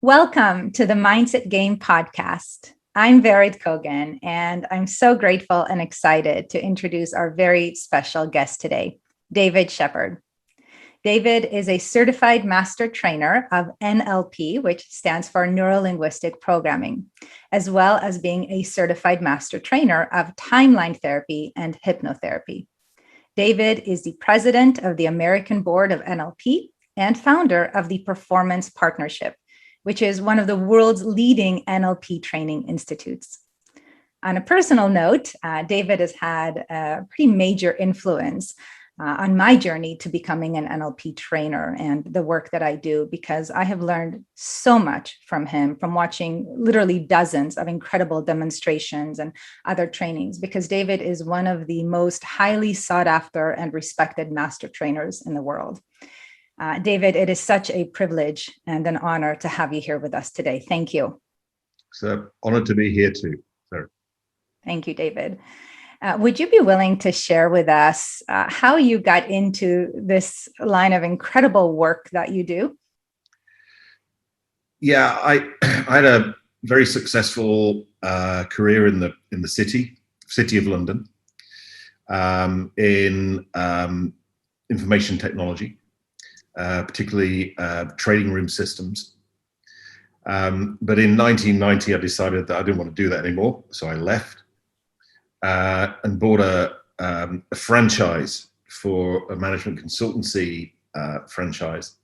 Welcome to the Mindset Game podcast. I'm Verit Kogan, and I'm so grateful and excited to introduce our very special guest today, David Shephard. David is a certified Master Trainer of NLP, which stands for Neuro-Linguistic Programming, as well as being a certified Master Trainer of Line Therapy and Hypnotherapy. David is the president of the American Board of NLP and founder of the Performance Partnership, which is one of the world's leading NLP training institutes. On a personal note, David has had a pretty major influence on my journey to becoming an NLP trainer and the work that I do, because I have learned so much from him, from watching literally dozens of incredible demonstrations and other trainings, because David is one of the most highly sought after and respected master trainers in the world. David, it is such a privilege and an honor to have you here with us today. Thank you. It's an honor to be here too. Sorry. Thank you, David. Would you be willing to share with us how you got into this line of incredible work that you do? Yeah, I had a very successful career in the city of London, in information technology, particularly trading room systems. But in 1990, I decided that I didn't want to do that anymore, so I left. And bought a franchise for a management consultancy franchise,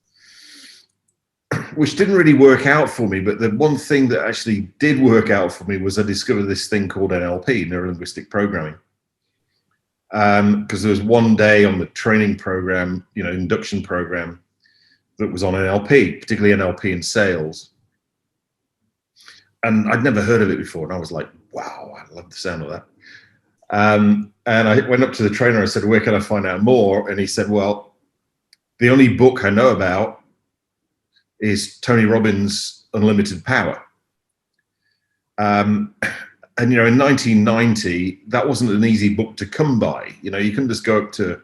which didn't really work out for me. But the one thing that actually did work out for me was I discovered this thing called NLP, Neuro-Linguistic Programming. Because there was one day on the training program, induction program, that was on NLP, particularly NLP in sales. And I'd never heard of it before. And I was like, wow, I love the sound of that. And I went up to the trainer and said, where can I find out more? And he said, well, the only book I know about is Tony Robbins' Unlimited Power. And, in 1990, that wasn't an easy book to come by. You couldn't just go up to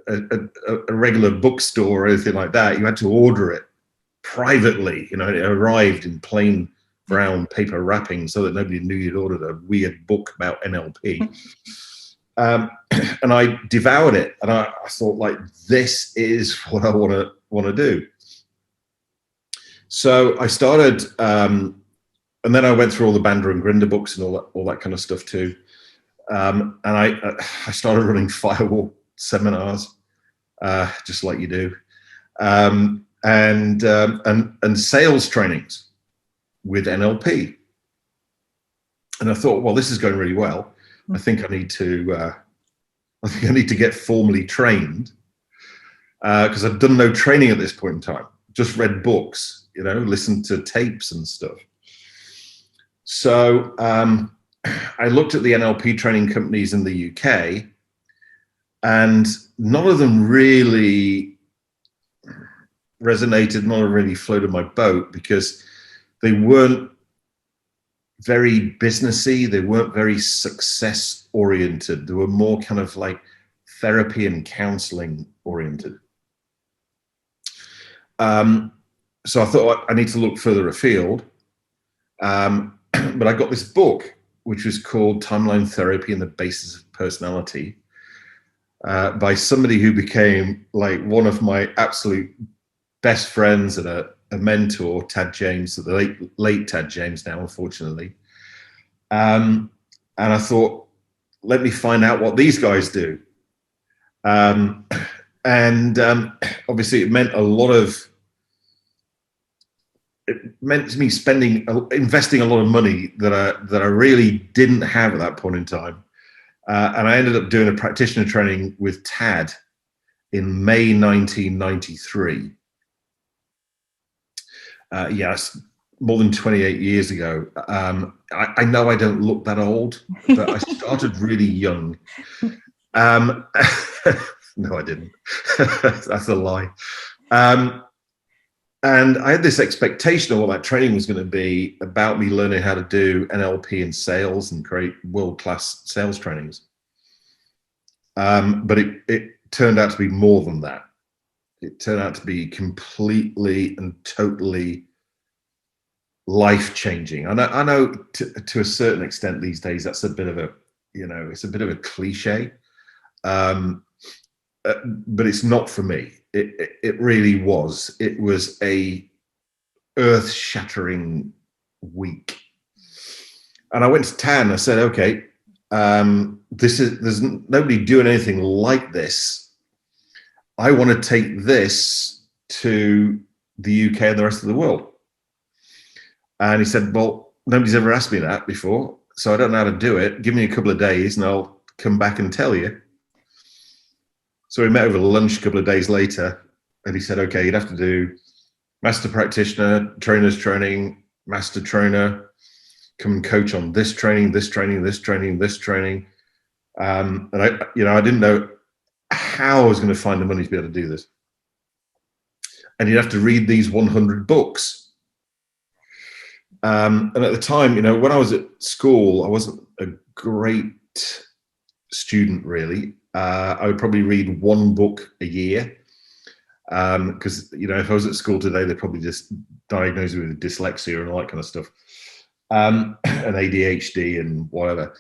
a regular bookstore or anything like that. You had to order it privately. It arrived in plain brown paper wrapping so that nobody knew you'd ordered a weird book about NLP. And I devoured it, and I thought, this is what I want to do. So I started, and then I went through all the Bandler and Grinder books and all that kind of stuff too. And I started running firewall seminars, just like you do, and sales trainings with NLP. And I thought, well, this is going really well. I think I need to get formally trained, because I've done no training at this point in time. Just read books, listened to tapes and stuff. So I looked at the NLP training companies in the UK, and none of them really resonated, none of them really floated my boat, because they weren't very businessy. They weren't very success oriented. They were more kind of like therapy and counseling oriented. So I thought I need to look further afield. But I got this book, which was called Line Therapy and the Basis of Personality, by somebody who became like one of my absolute best friends and a mentor, Tad James, the late Tad James now, unfortunately. And I thought, let me find out what these guys do. Obviously it meant to me investing a lot of money that I really didn't have at that point in time. And I ended up doing a practitioner training with Tad in May 1993. Yes, more than 28 years ago. I know I don't look that old, but I started really young. No, I didn't. That's a lie. And I had this expectation of what that training was going to be about me learning how to do NLP in sales and create world-class sales trainings. But it turned out to be more than that. It turned out to be completely and totally life-changing. I know to a certain extent these days that's a bit of a, it's a bit of a cliche, but it's not for me. It really was. It was a earth-shattering week. And I went to Tan. I said, okay, there's nobody doing anything like this. I want to take this to the UK and the rest of the world. And he said, well, nobody's ever asked me that before, so I don't know how to do it. Give me a couple of days and I'll come back and tell you. So we met over lunch a couple of days later, and he said, okay, you'd have to do master practitioner, trainer's training, master trainer, come and coach on this training, this training, this training, this training. And I didn't know how I was going to find the money to be able to do this. And you'd have to read these 100 books. And at the time, when I was at school, I wasn't a great student, really. I would probably read one book a year. Because, if I was at school today, they'd probably just diagnose me with dyslexia and all that kind of stuff. And ADHD and whatever.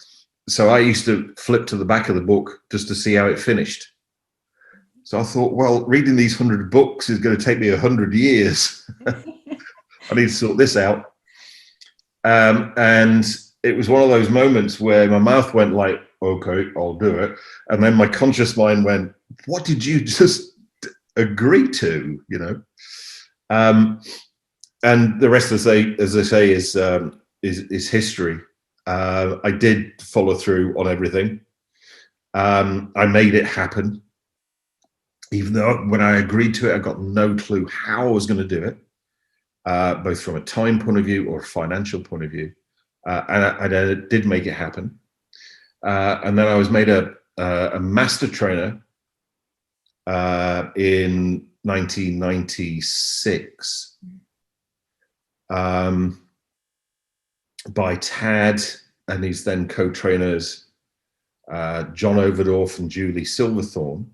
So I used to flip to the back of the book just to see how it finished. So I thought, well, reading these 100 books is going to take me 100 years. I need to sort this out. And it was one of those moments where my mouth went like, okay, I'll do it. And then my conscious mind went, what did you just agree to, and the rest, as I say, is history. I did follow through on everything. I made it happen, even though when I agreed to it, I got no clue how I was going to do it, both from a time point of view or a financial point of view. And I did make it happen. And then I was made a master trainer in 1996 by Tad and his then co-trainers John Overdorf and Julie Silverthorne.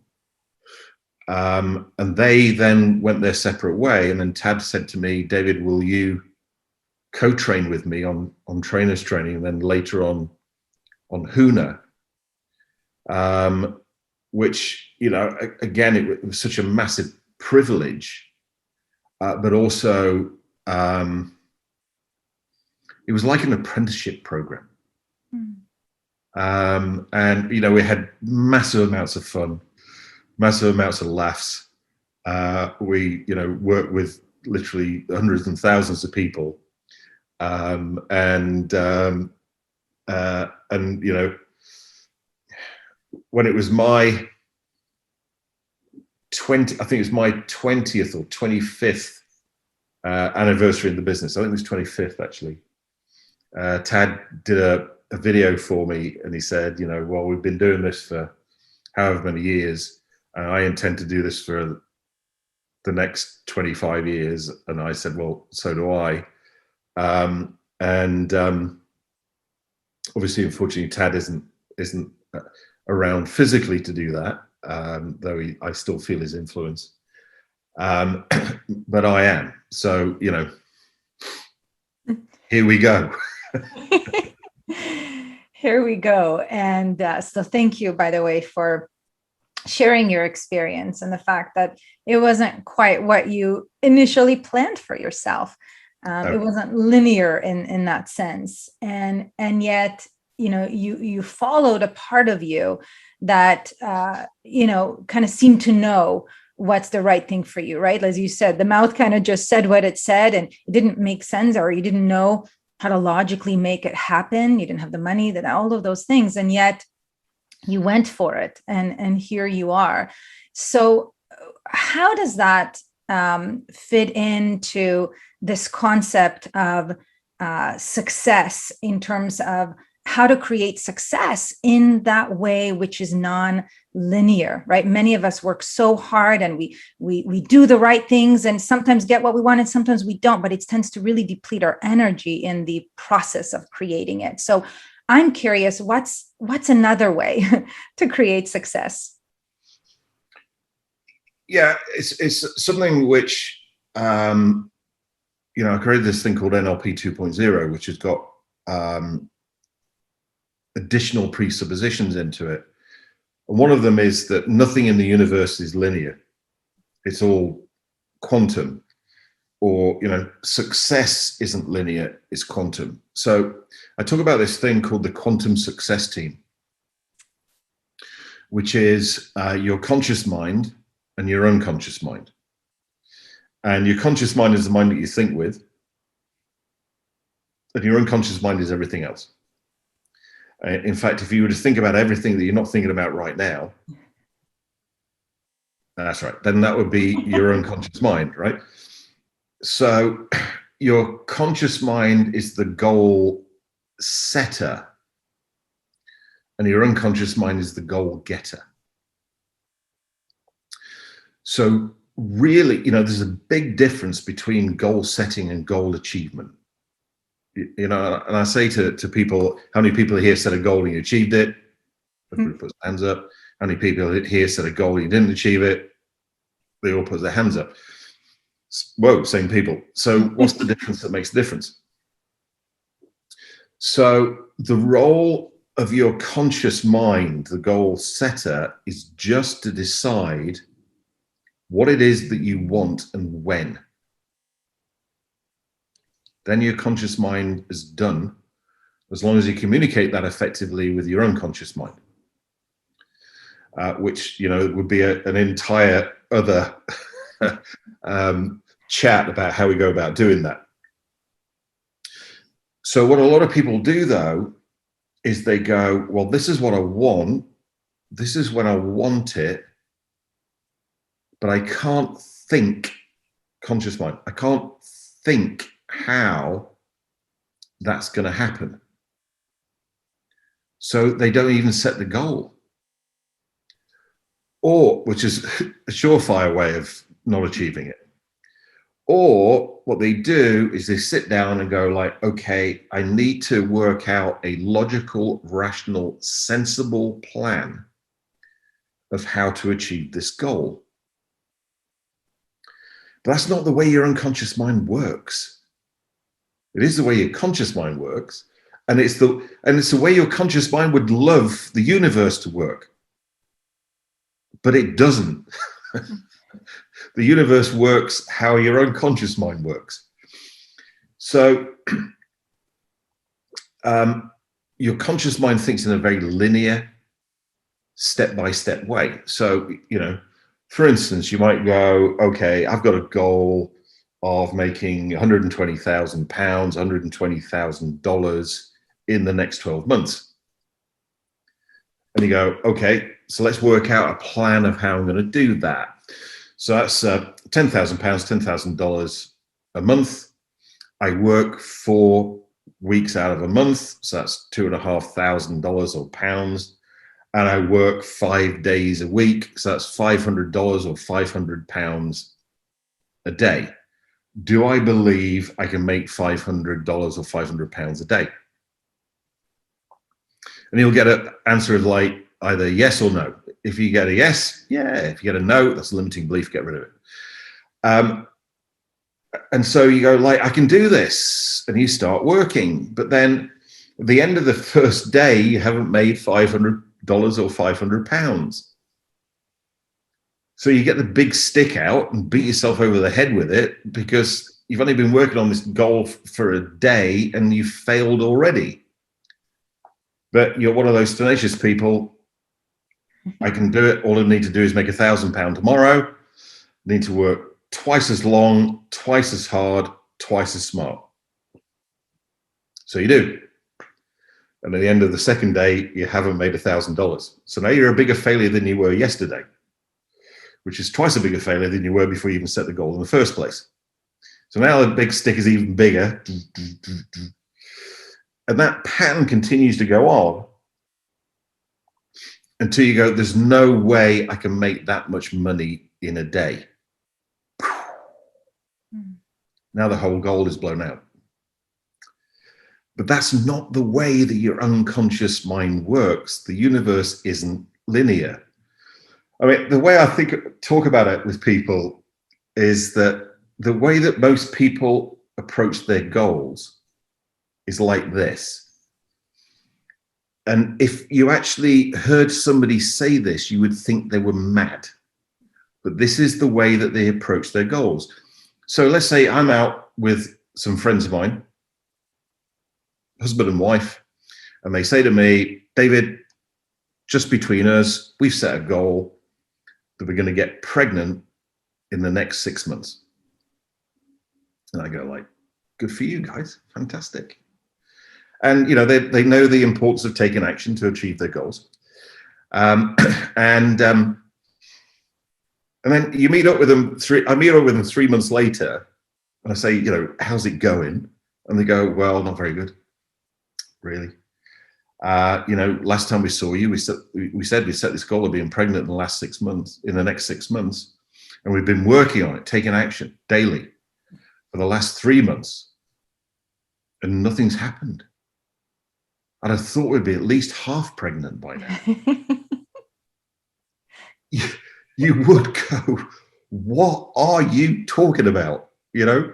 And they then went their separate way. And then Tad said to me, David, will you co-train with me on trainers training, and then later on Huna, which, again, it was such a massive privilege, but also it was like an apprenticeship program. And, we had massive amounts of fun, massive amounts of laughs. We, worked with literally hundreds and thousands of people. And when it was my 20th or 25th anniversary in the business. I think it was 25th, actually. Tad did a video for me, and he said, well, we've been doing this for however many years, and I intend to do this for the next 25 years. And I said, well, so do I. Obviously, unfortunately, Tad isn't around physically to do that, though I still feel his influence. But I am. So, here we go. Here we go. And so thank you, by the way, for sharing your experience and the fact that it wasn't quite what you initially planned for yourself. It wasn't linear in that sense. And yet, you followed a part of you that, kind of seemed to know what's the right thing for you, right? As you said, the mouth kind of just said what it said, and it didn't make sense, or you didn't know how to logically make it happen. You didn't have the money, that all of those things. And yet you went for it, and here you are. So how does that fit into this concept of success, in terms of how to create success in that way, which is non-linear, right? Many of us work so hard, and we do the right things, and sometimes get what we want, and sometimes we don't, but it tends to really deplete our energy in the process of creating it. So I'm curious, what's another way to create success? Yeah, it's something which, I created this thing called NLP 2.0, which has got additional presuppositions into it. And one of them is that nothing in the universe is linear. It's all quantum. Or, success isn't linear, it's quantum. So I talk about this thing called the quantum success team, which is your conscious mind and your unconscious mind. And your conscious mind is the mind that you think with, and your unconscious mind is everything else. In fact, if you were to think about everything that you're not thinking about right now, that's right, then that would be your unconscious mind, right? So your conscious mind is the goal setter, and your unconscious mind is the goal getter. So really, there's a big difference between goal setting and goal achievement. And I say to people, how many people here set a goal and you achieved it? Everybody puts their hands up. How many people here set a goal and you didn't achieve it? They all put their hands up. Whoa, same people. So what's the difference that makes the difference? So the role of your conscious mind, the goal setter, is just to decide what it is that you want and when. Then your conscious mind is done, as long as you communicate that effectively with your unconscious mind, which would be an entire other chat about how we go about doing that. So what a lot of people do, though, is they go, well, this is what I want, this is when I want it, but I can't think, conscious mind, I can't think how that's going to happen. So they don't even set the goal. Or, which is a surefire way of not achieving it. Or what they do is they sit down and go like, okay, I need to work out a logical, rational, sensible plan of how to achieve this goal. But that's not the way your unconscious mind works. It is the way your conscious mind works, and it's the way your conscious mind would love the universe to work. But it doesn't. The universe works how your unconscious mind works. So your conscious mind thinks in a very linear, step-by-step way. So, for instance, you might go, okay, I've got a goal of making £120,000, $120,000 in the next 12 months. And you go, okay, so let's work out a plan of how I'm going to do that. So that's £10,000, $10,000 a month. I work 4 weeks out of a month, so that's $2,500 or pounds. And I work 5 days a week, so that's $500 or £500 a day. Do I believe I can make $500 or £500 a day? And you'll get an answer of like either yes or no. If you get a yes, yeah. If you get a no, that's a limiting belief, get rid of it. And so you go like, I can do this, and you start working. But then at the end of the first day, you haven't made $500 or £500. So you get the big stick out and beat yourself over the head with it because you've only been working on this goal for a day and you've failed already. But you're one of those tenacious people. I can do it. All I need to do is make £1,000 tomorrow. I need to work twice as long, twice as hard, twice as smart. So you do. And at the end of the second day, you haven't made $1,000. So now you're a bigger failure than you were yesterday, which is twice a bigger failure than you were before you even set the goal in the first place. So now the big stick is even bigger. And that pattern continues to go on until you go, there's no way I can make that much money in a day. Now the whole goal is blown out. But that's not the way that your unconscious mind works. The universe isn't linear. I mean, the way I talk about it with people is that the way that most people approach their goals is like this. And if you actually heard somebody say this, you would think they were mad. But this is the way that they approach their goals. So let's say I'm out with some friends of mine, husband and wife, and they say to me, David, just between us, we've set a goal that we're going to get pregnant in the next 6 months. And I go like, good for you guys, fantastic. And, you know, they know the importance of taking action to achieve their goals. And then you meet up with them. I meet up with them 3 months later, and I say, you know, how's it going? And they go, well, not very good, really. You know, last time we saw you, we said we set this goal of being pregnant in the next 6 months, and we've been working on it, taking action daily for the last 3 months, and nothing's happened. I'd have thought we'd be at least half pregnant by now. You would go, what are you talking about? You know,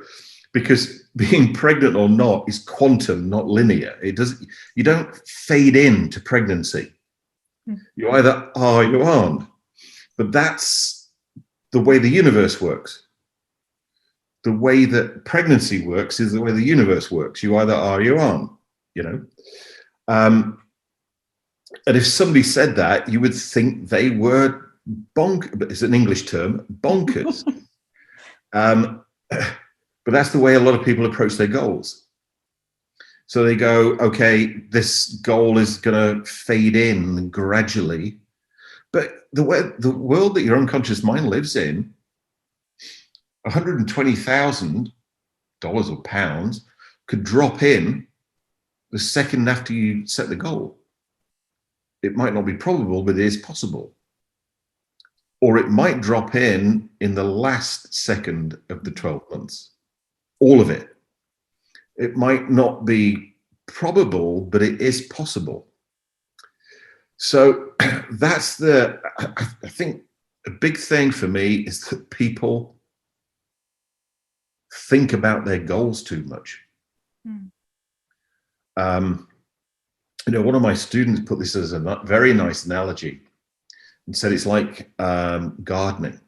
because being pregnant or not is quantum, not linear. You don't fade into pregnancy. You either are or you aren't. But that's the way the universe works. The way that pregnancy works is the way the universe works. You either are or you aren't, you know. And if somebody said that, you would think they were it's an English term, bonkers. But that's the way a lot of people approach their goals. So they go, okay, this goal is going to fade in gradually. But the world that your unconscious mind lives in, $120,000 or pounds could drop in the second after you set the goal. It might not be probable, but it is possible. Or it might drop in the last second of the 12 months. All of it. It might not be probable, but it is possible. So that's I think a big thing for me is that people think about their goals too much. You know, one of my students put this as a very nice analogy and said it's like gardening.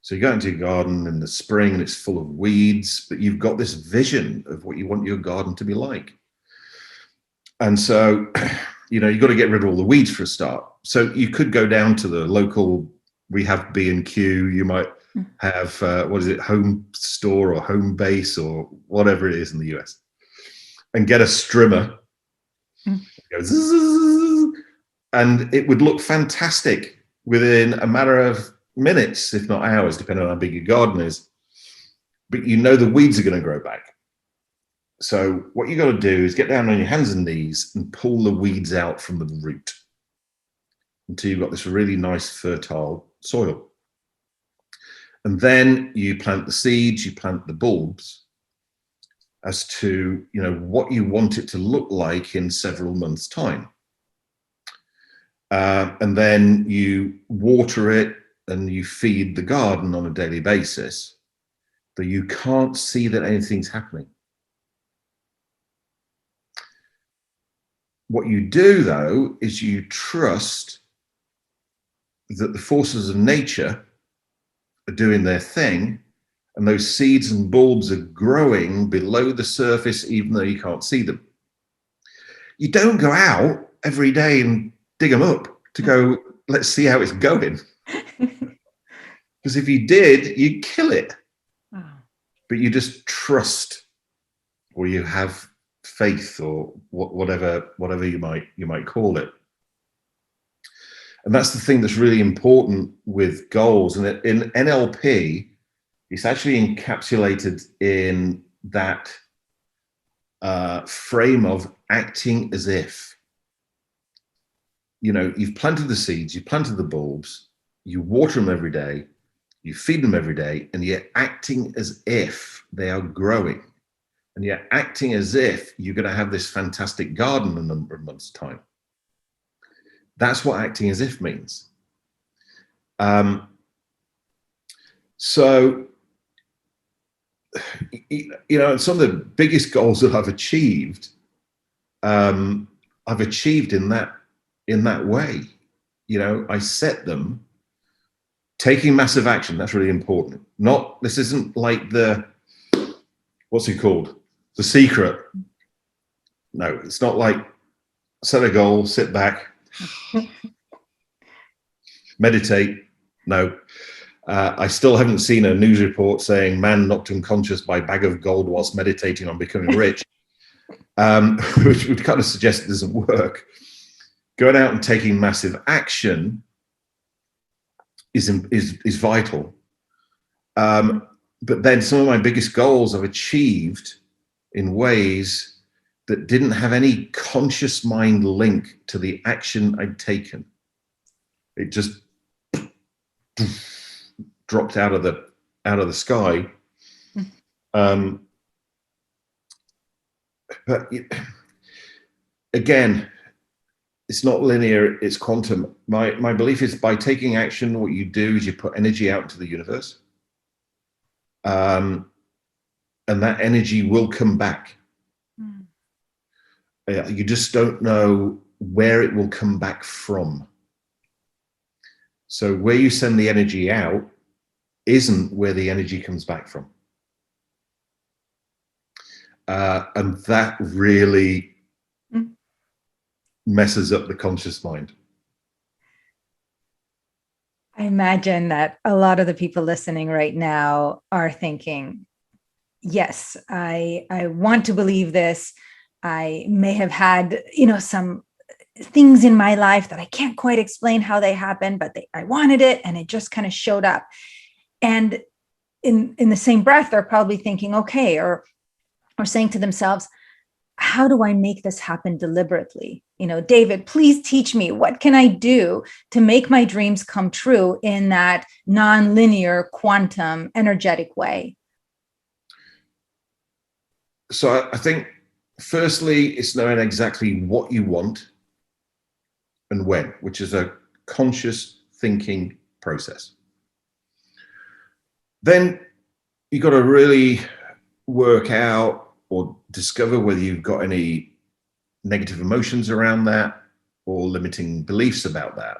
So you go into your garden in the spring and it's full of weeds, but you've got this vision of what you want your garden to be like. And so, you know, you've got to get rid of all the weeds for a start. So you could go down to the local, we have B&Q, you might have, Home Store or Home Base or whatever it is in the US, and get a strimmer. Go zzz, and it would look fantastic within a matter of minutes, if not hours, depending on how big your garden is. But you know the weeds are going to grow back. So what you got to do is get down on your hands and knees and pull the weeds out from the root until you've got this really nice fertile soil. And then you plant the seeds, you plant the bulbs as to, you know, what you want it to look like in several months' time. And then you water it and you feed the garden on a daily basis, but you can't see that anything's happening. What you do, though, is you trust that the forces of nature are doing their thing, and those seeds and bulbs are growing below the surface, even though you can't see them. You don't go out every day and dig them up to go, let's see how it's going. Because if you did, you'd kill it. Oh. But you just trust, or you have faith, or whatever you might call it. And that's the thing that's really important with goals. And in NLP, it's actually encapsulated in that frame of acting as if. You know, you've planted the seeds, you planted the bulbs, you water them every day, you feed them every day, and you're acting as if they are growing. And you're acting as if you're going to have this fantastic garden in a number of months' time. That's what acting as if means. So some of the biggest goals that I've achieved in that way. I set them, taking massive action. That's really important. This isn't like what's it called? The Secret. No, it's not like set a goal, sit back, meditate. No. I still haven't seen a news report saying man knocked unconscious by bag of gold whilst meditating on becoming rich, which would kind of suggest it doesn't work. Going out and taking massive action is vital. But then some of my biggest goals I've achieved in ways that didn't have any conscious mind link to the action I'd taken. It just dropped out of the sky. But again, it's not linear, it's quantum. My belief is by taking action, what you do is you put energy out into the universe. And that energy will come back. You just don't know where it will come back from. So where you send the energy out isn't where the energy comes back from. And that really messes up the conscious mind. I imagine that a lot of the people listening right now are thinking, yes, I want to believe this. I may have had, some things in my life that I can't quite explain how they happened, but I wanted it and it just kind of showed up. And in the same breath, they're probably thinking, okay, or saying to themselves, how do I make this happen deliberately? David, please teach me, what can I do to make my dreams come true in that non-linear, quantum, energetic way? So I think, firstly, it's knowing exactly what you want and when, which is a conscious thinking process. Then you've got to really work out or discover whether you've got any negative emotions around that or limiting beliefs about that.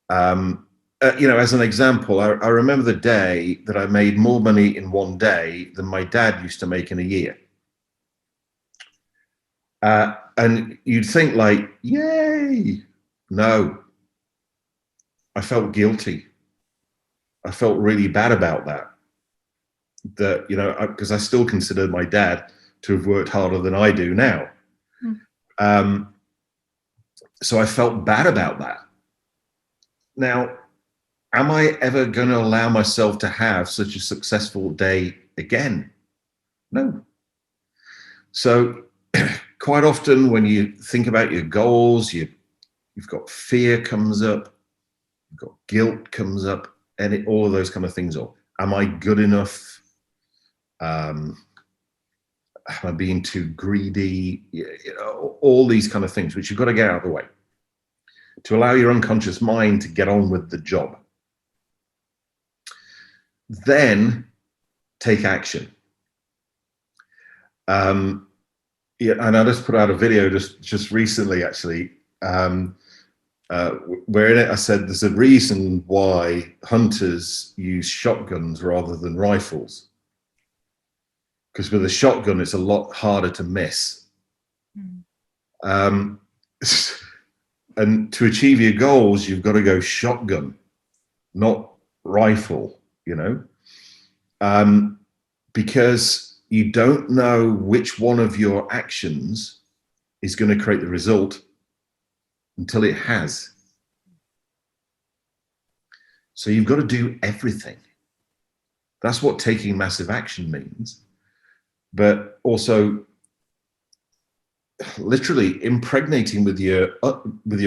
As an example, I remember the day that I made more money in one day than my dad used to make in a year. And you'd think like, yay. No, I felt guilty. I felt really bad about that. Because I still consider my dad to have worked harder than I do now. So I felt bad about that. Now, am I ever going to allow myself to have such a successful day again? No. So quite often when you think about your goals, you've got fear comes up, you've got guilt comes up, and all of those kind of things. Or am I good enough? Am I being too greedy? All these kind of things, which you've got to get out of the way to allow your unconscious mind to get on with the job. Then take action. And I just put out a video just recently, actually, where in it I said there's a reason why hunters use shotguns rather than rifles. Because with a shotgun, it's a lot harder to miss. And to achieve your goals, you've got to go shotgun, not rifle, because you don't know which one of your actions is going to create the result until it has. So you've got to do everything. That's what taking massive action means. But also literally impregnating with your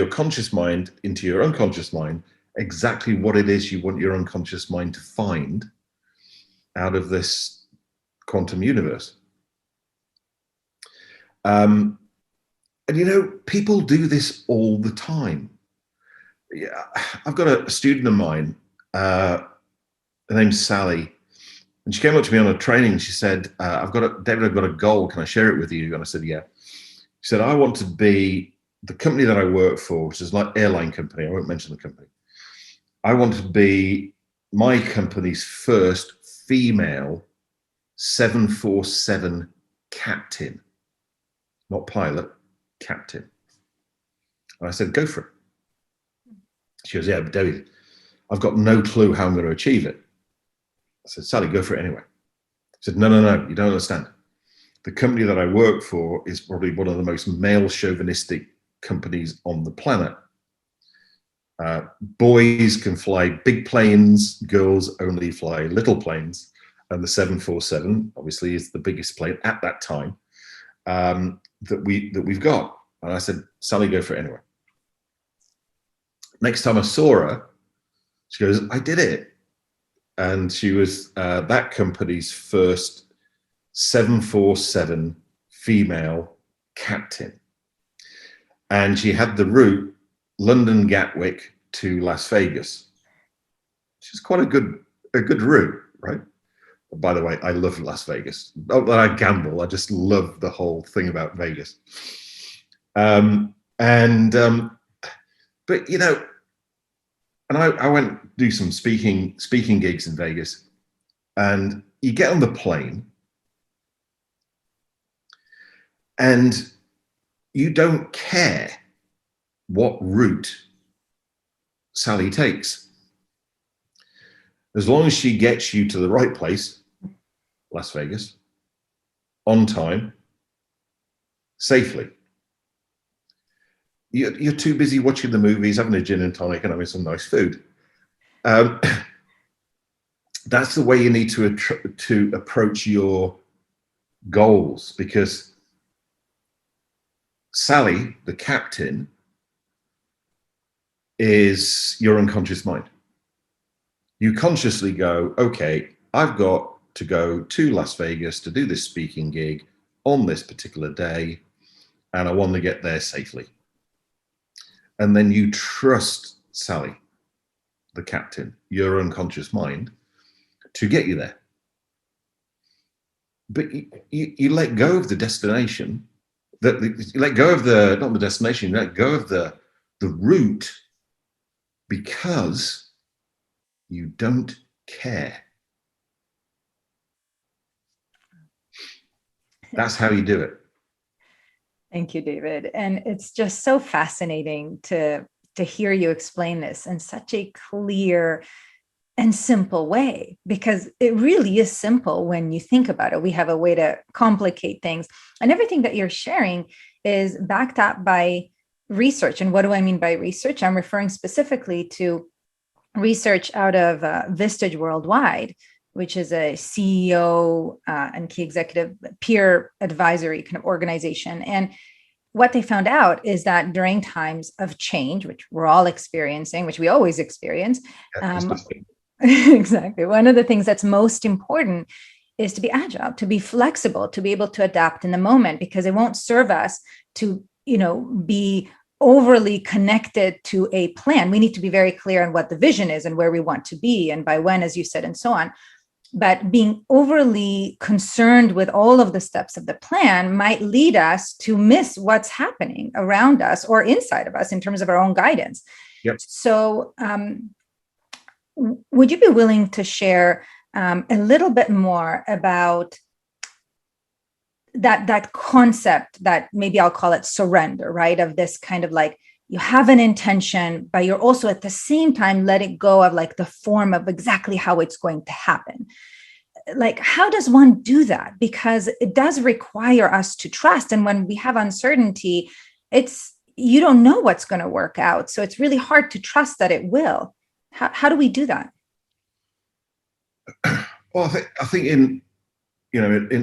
conscious mind into your unconscious mind exactly what it is you want your unconscious mind to find out of this quantum universe. And people do this all the time. Yeah, I've got a student of mine, her name's Sally, And she came up to me on a training. She said, David, I've got a goal. Can I share it with you? And I said, yeah. She said, I want to be the company that I work for, which is like airline company. I won't mention the company. I want to be my company's first female 747 captain, not pilot, captain. And I said, go for it. She goes, yeah, but David, I've got no clue how I'm going to achieve it. I said, Sally, go for it anyway. I said, no, you don't understand. The company that I work for is probably one of the most male chauvinistic companies on the planet. Boys can fly big planes, girls only fly little planes. And the 747 obviously is the biggest plane at that time that we've got. And I said, Sally, go for it anyway. Next time I saw her, she goes, I did it. And she was that company's first 747 female captain. And she had the route London Gatwick to Las Vegas, which is quite a good route, right? By the way, I love Las Vegas. Not that I gamble, I just love the whole thing about Vegas. But you know, and I went do some speaking gigs in Vegas, and you get on the plane and you don't care what route Sally takes. As long as she gets you to the right place, Las Vegas, on time, safely. You're too busy watching the movies, having a gin and tonic and having some nice food. That's the way you need to approach your goals, because Sally, the captain, is your unconscious mind. You consciously go, okay, I've got to go to Las Vegas to do this speaking gig on this particular day, and I want to get there safely. And then you trust Sally, the captain, your unconscious mind, to get you there. But you let go of the destination, you let go of not the destination, you let go of the route, because you don't care. That's how you do it. Thank you, David. And it's just so fascinating to hear you explain this in such a clear and simple way, because it really is simple when you think about it. We have a way to complicate things, and everything that you're sharing is backed up by research. And what do I mean by research? I'm referring specifically to research out of Vistage Worldwide, which is a CEO and key executive peer advisory kind of organization. And what they found out is that during times of change, which we're all experiencing, which we always experience, exactly. One of the things that's most important is to be agile, to be flexible, to be able to adapt in the moment, because it won't serve us to, be overly connected to a plan. We need to be very clear on what the vision is and where we want to be and by when, as you said, and so on. But being overly concerned with all of the steps of the plan might lead us to miss what's happening around us or inside of us in terms of our own guidance. Yep. So would you be willing to share a little bit more about that concept that maybe I'll call it surrender, right? Of this kind of like, you have an intention, but you're also at the same time letting go of like the form of exactly how it's going to happen. Like, how does one do that? Because it does require us to trust. And when we have uncertainty, you don't know what's going to work out. So it's really hard to trust that it will. How do we do that? Well, I think in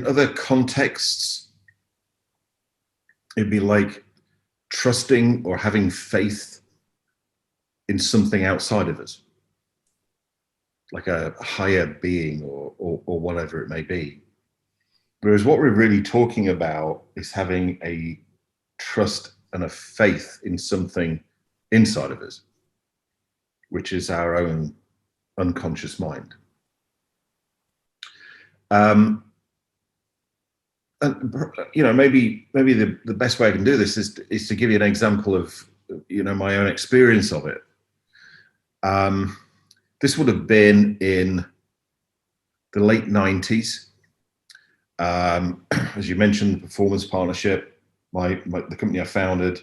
other contexts, it'd be like trusting or having faith in something outside of us, like a higher being or whatever it may be. Whereas what we're really talking about is having a trust and a faith in something inside of us, which is our own unconscious mind. And maybe the best way I can do this is to give you an example of my own experience of it. This would have been in the late 90s. As you mentioned, the performance partnership, the company I founded,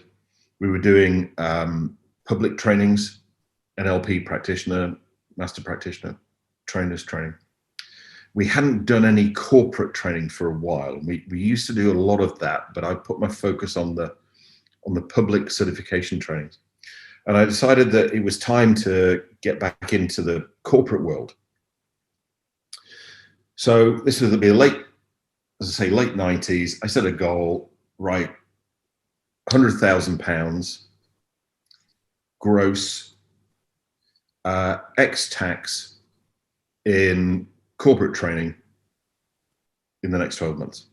we were doing public trainings, NLP practitioner, master practitioner, trainers training. We hadn't done any corporate training for a while. We used to do a lot of that, but I put my focus on the public certification trainings. And I decided that it was time to get back into the corporate world. So this would be late 90s. I set a goal, right, £100,000 gross, ex-tax in corporate training in the next 12 months.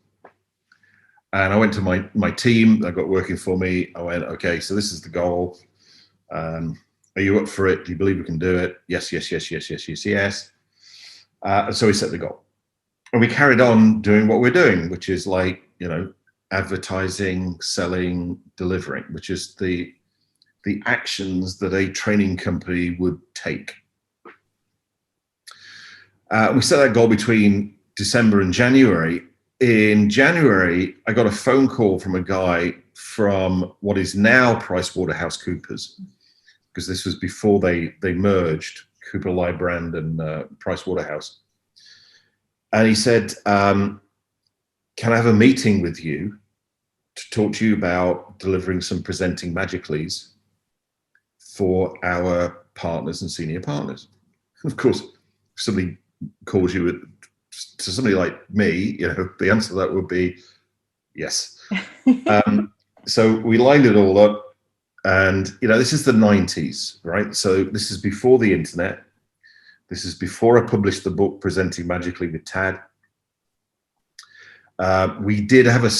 And I went to my team that got working for me. I went, okay, so this is the goal. Are you up for it? Do you believe we can do it? Yes. And so we set the goal. And we carried on doing what we're doing, which is advertising, selling, delivering, which is the actions that a training company would take. We set that goal between December and January. In January, I got a phone call from a guy from what is now PricewaterhouseCoopers, because this was before they merged Cooper Lybrand and Pricewaterhouse. And he said, can I have a meeting with you to talk to you about delivering some presenting magicallys for our partners and senior partners? Of course, if somebody calls you to somebody like me, the answer to that would be yes. So we lined it all up, and this is the 90s, right? So this is before the internet. This is before I published the book Presenting Magically with Tad. We did have a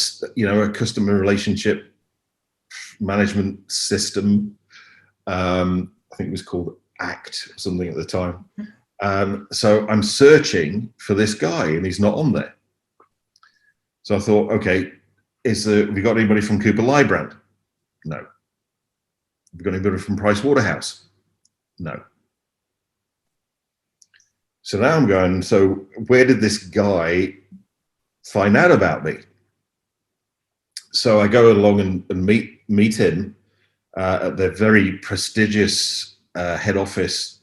customer relationship management system. I think it was called ACT or something at the time. So I'm searching for this guy, and he's not on there. So I thought, okay, have we got anybody from Cooper Lybrand? No. Have we got anybody from Pricewaterhouse? No. So now I'm going, so where did this guy find out about me? So I go along and meet him at their very prestigious head office,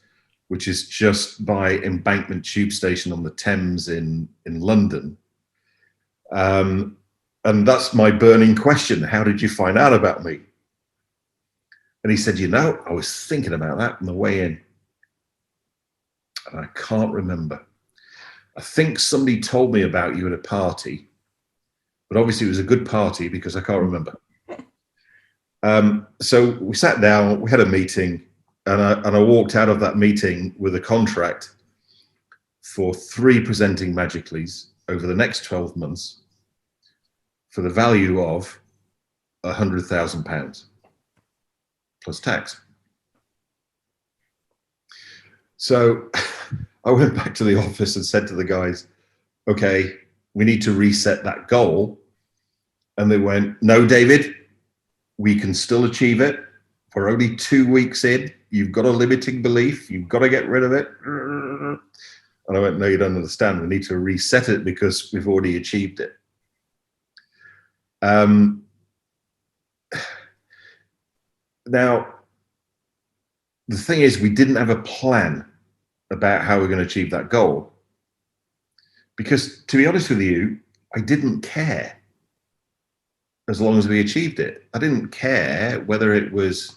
which is just by Embankment Tube Station on the Thames in London. And that's my burning question. How did you find out about me? And he said, I was thinking about that on the way in. And I can't remember. I think somebody told me about you at a party, but obviously it was a good party because I can't remember. So we sat down, we had a meeting, and I walked out of that meeting with a contract for 3 presenting magicallys over the next 12 months for the value of £100,000 plus tax. So I went back to the office and said to the guys, okay, we need to reset that goal. And they went, no, David, we can still achieve it. We're only 2 weeks in. You've got a limiting belief. You've got to get rid of it. And I went, no, you don't understand. We need to reset it because we've already achieved it. Now, the thing is, we didn't have a plan about how we're going to achieve that goal. Because to be honest with you, I didn't care as long as we achieved it. I didn't care whether it was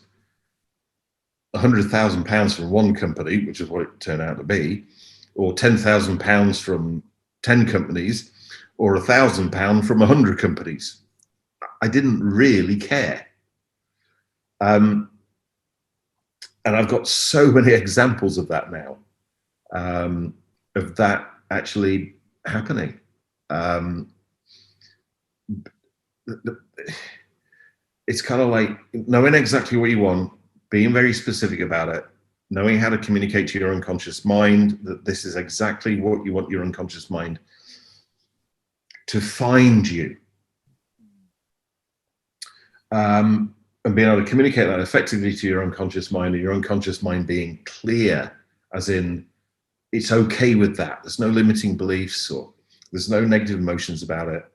£100,000 from one company, which is what it turned out to be, or £10,000 from 10 companies, or £1,000 from 100 companies. I didn't really care. And I've got so many examples of that now, of that actually happening. It's kind of like knowing exactly what you want, being very specific about it, knowing how to communicate to your unconscious mind that this is exactly what you want your unconscious mind to find you. And being able to communicate that effectively to your unconscious mind, and your unconscious mind being clear, as in it's okay with that. There's no limiting beliefs, or there's no negative emotions about it.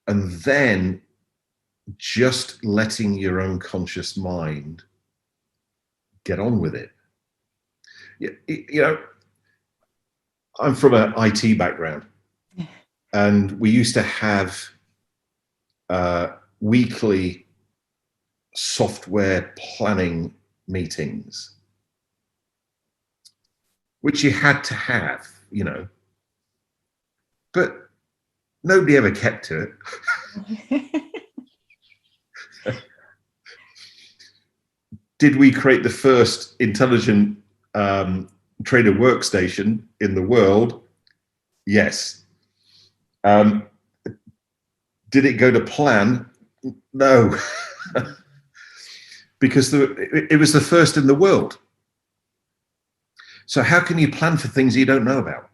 And then just letting your unconscious mind get on with it. You know, I'm from an IT background, and we used to have weekly software planning meetings, which you had to have, you know, but nobody ever kept to it. Did we create the first intelligent trader workstation in the world? Yes. Did it go to plan? No. Because it was the first in the world. So how can you plan for things you don't know about?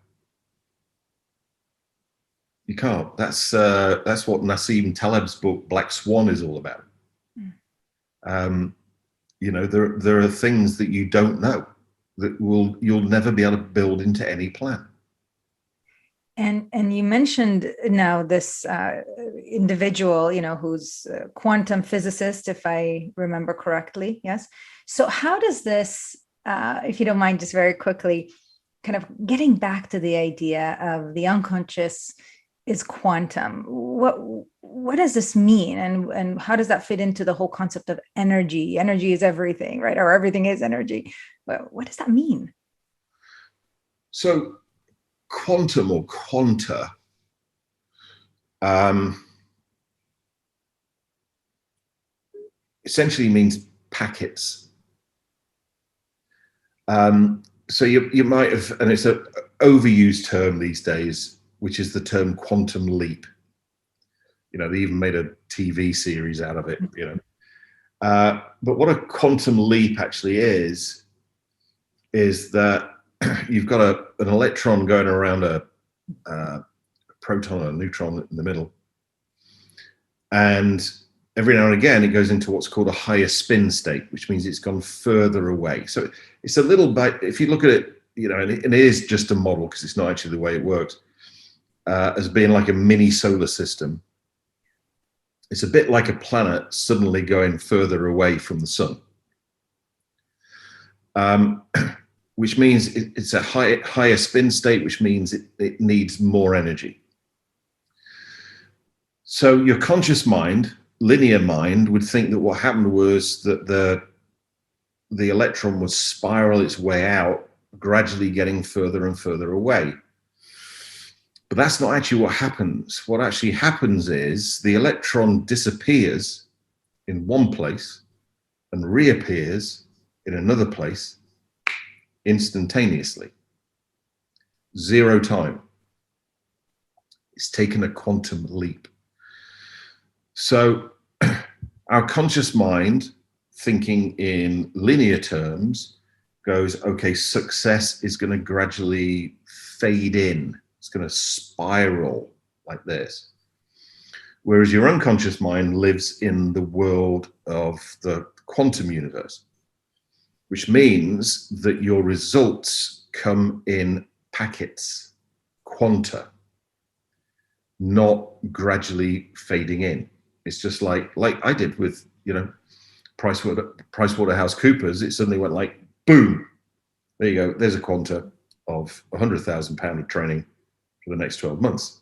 You can't. That's what Nassim Taleb's book Black Swan is all about. You know, there are things that you don't know that you'll never be able to build into any plan. And you mentioned now this individual, you know, who's a quantum physicist, if I remember correctly. Yes. So how does this, if you don't mind, just very quickly, kind of getting back to the idea of the unconscious is quantum. What does this mean, and how does that fit into the whole concept of energy? Energy is everything, right? Or everything is energy. What does that mean? So quantum, or quanta, essentially means packets. So you might have, and it's an overused term these days, which is the term quantum leap. You know, they even made a TV series out of it, you know. But what a quantum leap actually is that you've got an electron going around a proton or a neutron in the middle. And every now and again, it goes into what's called a higher spin state, which means it's gone further away. So it's a little bit, if you look at it, you know, and it is just a model because it's not actually the way it works, as being like a mini solar system. It's a bit like a planet suddenly going further away from the sun. Which means it's a higher spin state, which means it needs more energy. So your conscious mind, linear mind, would think that what happened was that the electron would spiral its way out, gradually getting further and further away. But that's not actually what happens. What actually happens is the electron disappears in one place and reappears in another place instantaneously. Zero time. It's taken a quantum leap. So our conscious mind, thinking in linear terms, goes, okay, success is going to gradually fade in. It's going to spiral like this. Whereas your unconscious mind lives in the world of the quantum universe, which means that your results come in packets, quanta, not gradually fading in. It's just like I did with, you know, PricewaterhouseCoopers. It suddenly went like, boom, there you go. There's a quanta of £100,000 of training for the next 12 months.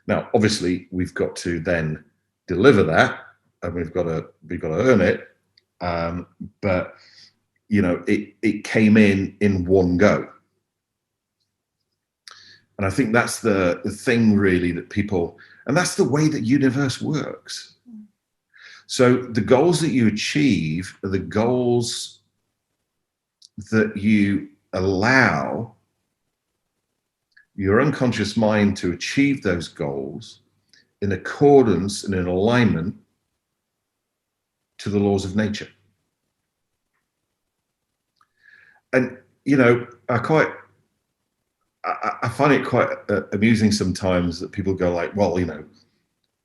Now, obviously, we've got to then deliver that, and we've got to earn it. But you know, it came in one go. And I think that's the thing really that people, and that's the way that universe works. So the goals that you achieve are the goals that you allow your unconscious mind to achieve those goals in accordance and in alignment to the laws of nature. And, you know, I find it quite amusing sometimes that people go like, well, you know,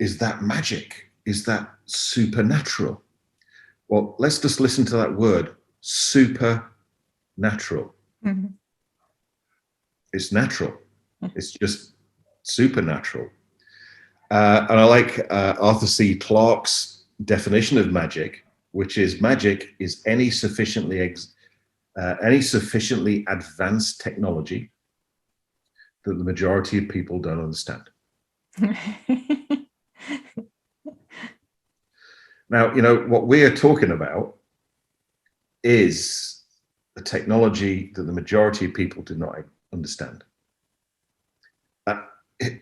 is that magic? Is that supernatural? Well, let's just listen to that word, supernatural. Mm-hmm. It's natural. It's just supernatural. And I like Arthur C. Clarke's definition of magic, which is magic is any sufficiently advanced technology that the majority of people don't understand. Now, what we are talking about is a technology that the majority of people do not understand.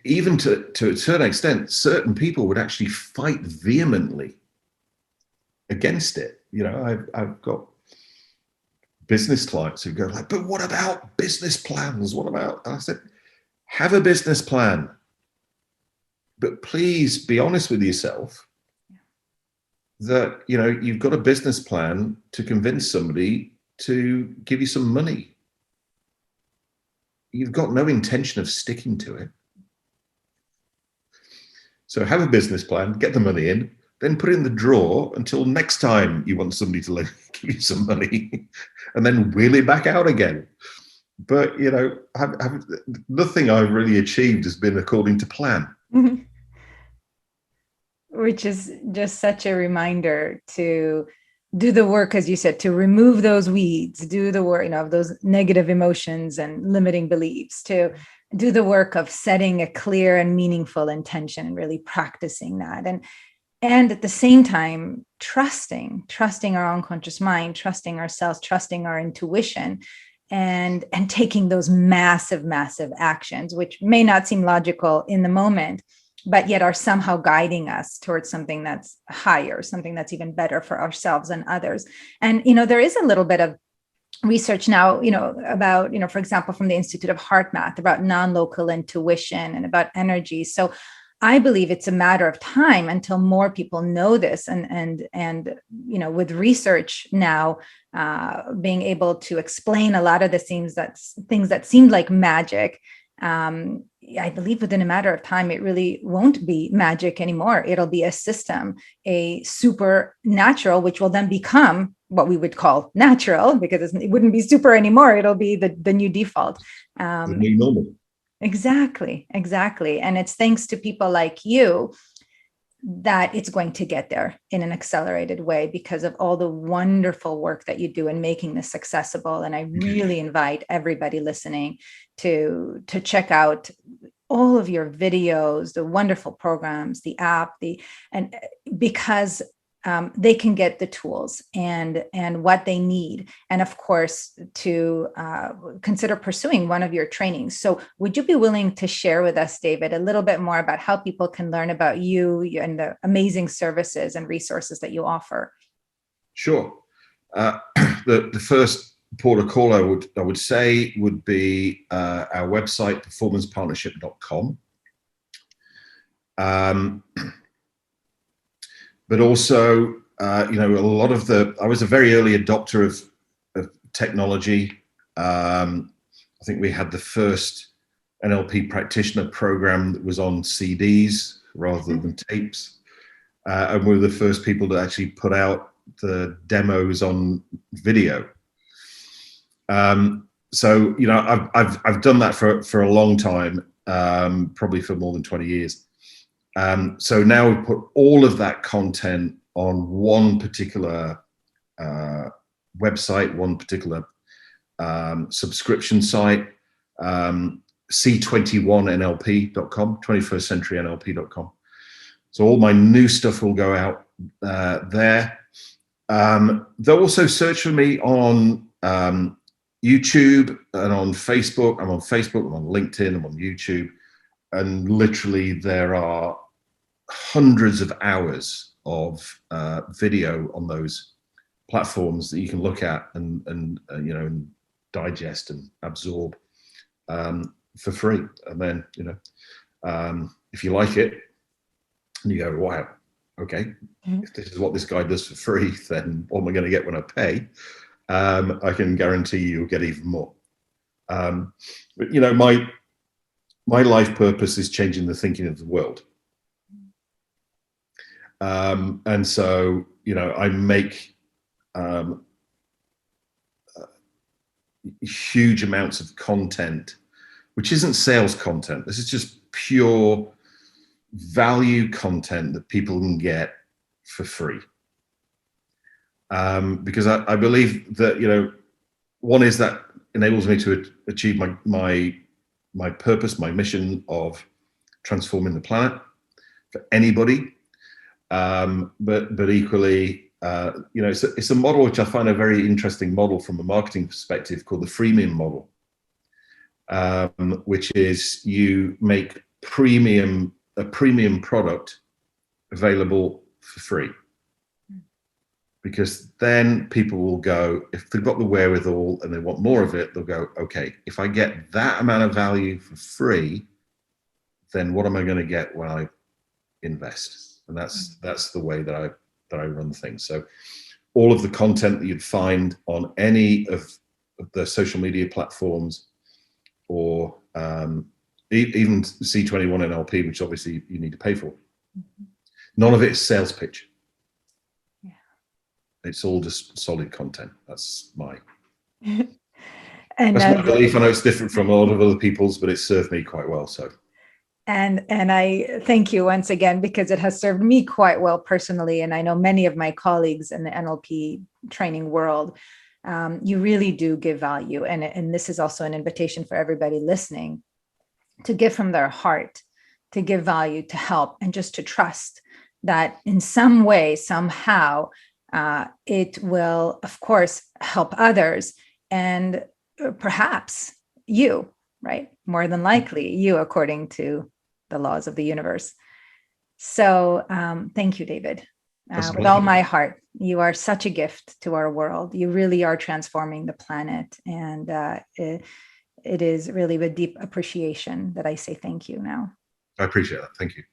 Even to a certain extent, certain people would actually fight vehemently against it. I've got business clients who go like, but what about business plans? What about? And I said, have a business plan, but please be honest with yourself that, you've got a business plan to convince somebody to give you some money. You've got no intention of sticking to it. So have a business plan, get the money in, then put it in the drawer until next time you want somebody to give you some money, and then wheel it back out again. But, nothing I've really achieved has been according to plan. Mm-hmm. Which is just such a reminder to do the work, as you said, to remove those weeds, do the work, of those negative emotions and limiting beliefs, to do the work of setting a clear and meaningful intention and really practicing that. And at the same time, trusting our unconscious mind, trusting ourselves, trusting our intuition, and taking those massive, massive actions, which may not seem logical in the moment, but yet are somehow guiding us towards something that's higher, something that's even better for ourselves and others. And, there is a little bit of research now, about, for example, from the Institute of Heart Math, about non-local intuition and about energy. So I believe it's a matter of time until more people know this, and with research now being able to explain a lot of the things that seemed like magic. I believe within a matter of time, it really won't be magic anymore. It'll be a system, a supernatural, which will then become what we would call natural, because it wouldn't be super anymore. It'll be the new default. The new normal. Exactly. And it's thanks to people like you that it's going to get there in an accelerated way because of all the wonderful work that you do in making this accessible. And I really invite everybody listening to check out all of your videos, the wonderful programs, the app, because they can get the tools and what they need. And of course, to consider pursuing one of your trainings. So would you be willing to share with us, David, a little bit more about how people can learn about you and the amazing services and resources that you offer? Sure. The first port of call I would say would be our website, performancepartnership.com. But also, a lot of I was a very early adopter of technology. I think we had the first NLP practitioner program that was on CDs rather than tapes. And we were the first people to actually put out the demos on video. So, I've done that for a long time, probably for more than 20 years. So now we've put all of that content on one particular website, one particular subscription site, C21NLP.com, 21stcenturynlp.com. So all my new stuff will go out there. They'll also search for me on YouTube and on Facebook. I'm on Facebook, I'm on LinkedIn, I'm on YouTube. And literally there are hundreds of hours of video on those platforms that you can look at and digest and absorb for free. And then, if you like it and you go, wow, okay, if this is what this guy does for free, then what am I going to get when I pay? I can guarantee you'll get even more. But my life purpose is changing the thinking of the world. And so, I make huge amounts of content, which isn't sales content. This is just pure value content that people can get for free. Because I believe that, one is that enables me to achieve my purpose, my mission of transforming the planet for anybody. But equally, it's a model which I find a very interesting model from a marketing perspective called the Freemium Model, which is you make a premium product available for free. Because then people will go, if they've got the wherewithal and they want more of it, they'll go, okay, if I get that amount of value for free, then what am I going to get when I invest? And that's the way that I run things. So all of the content that you'd find on any of the social media platforms, or even C21 NLP, which obviously you need to pay for, none of it is sales pitch. It's all just solid content. That's my belief. I know it's different from a lot of other people's, but it's served me quite well. So, and I thank you once again, because it has served me quite well personally, and I know many of my colleagues in the NLP training world. You really do give value, and this is also an invitation for everybody listening to give from their heart, to give value, to help, and just to trust that in some way, somehow, it will, of course, help others, and perhaps you, right? More than likely you, according to the laws of the universe. So thank you, David. With all my heart, you are such a gift to our world. You really are transforming the planet. And it is really with deep appreciation that I say thank you now. I appreciate that. Thank you.